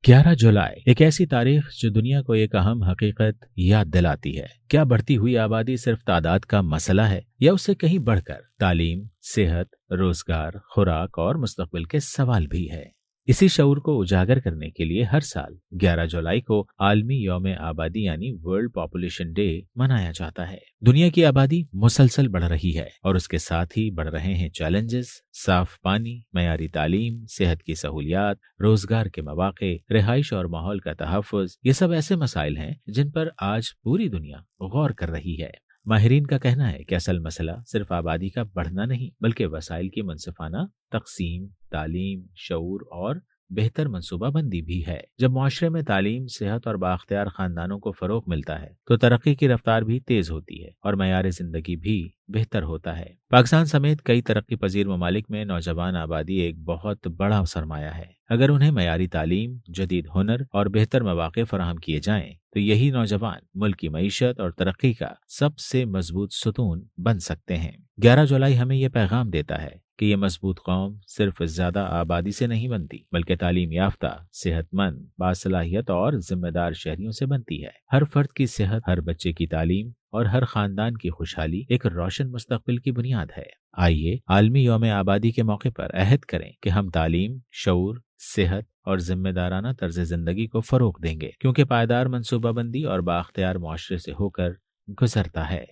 11 जुलाई एक ऐसी तारीख जो दुनिया को एक अहम हकीकत याद दिलाती है। क्या बढ़ती हुई आबादी सिर्फ तादाद का मसला है या उससे कहीं बढ़कर तालीम, सेहत, रोजगार, खुराक और मुस्तकबिल के सवाल भी है। इसी शऊर को उजागर करने के लिए हर साल 11 जुलाई को आलमी यौम आबादी यानी वर्ल्ड पॉपुलेशन डे मनाया जाता है। दुनिया की आबादी मुसलसल बढ़ रही है और उसके साथ ही बढ़ रहे हैं चैलेंजेस। साफ पानी, मयारी तालीम, सेहत की सहूलियात, रोजगार के मौके, रिहाइश और माहौल का तहफ़्फ़ुज़, ये सब ऐसे मसाइल हैं जिन पर आज पूरी दुनिया गौर कर रही है। माहिरीन का कहना है कि असल मसला सिर्फ आबादी का बढ़ना नहीं बल्कि वसाइल की मुनसिफाना तकसीम, तालीम, शऊर और बेहतर मनसूबाबंदी भी है। जब मुआशरे में तालीम, सेहत और बाख्तियार खानदानों को फरोग मिलता है तो तरक्की की रफ्तार भी तेज होती है और मयार जिंदगी भी बेहतर होता है। पाकिस्तान समेत कई तरक्की पजीर ममालिक में नौजवान आबादी एक बहुत बड़ा सरमाया है। अगर उन्हें मयारी तालीम, जदीद हुनर और बेहतर मौके फराहम किए जाएं तो यही नौजवान मुल्क की मईशत और तरक्की का सबसे मजबूत सुतून बन सकते हैं। 11 जुलाई हमें यह पैगाम देता है कि ये मजबूत कौम सिर्फ ज्यादा आबादी से नहीं बनती बल्कि तालीम याफ्ता, सेहतमंद, बासलाहियत और जिम्मेदार शहरियों से बनती है। हर फर्द की सेहत, हर बच्चे की तालीम और हर खानदान की खुशहाली एक रोशन मुस्तकबिल की बुनियाद है। आइए आलमी यौम आबादी के मौके पर अहद करें कि हम तालीम, शऊर, सेहत और जिम्मेदाराना तर्ज जिंदगी को फरोग देंगे, क्योंकि पायदार मनसूबाबंदी और बाख्तियार मुआशरे से होकर गुजरता है।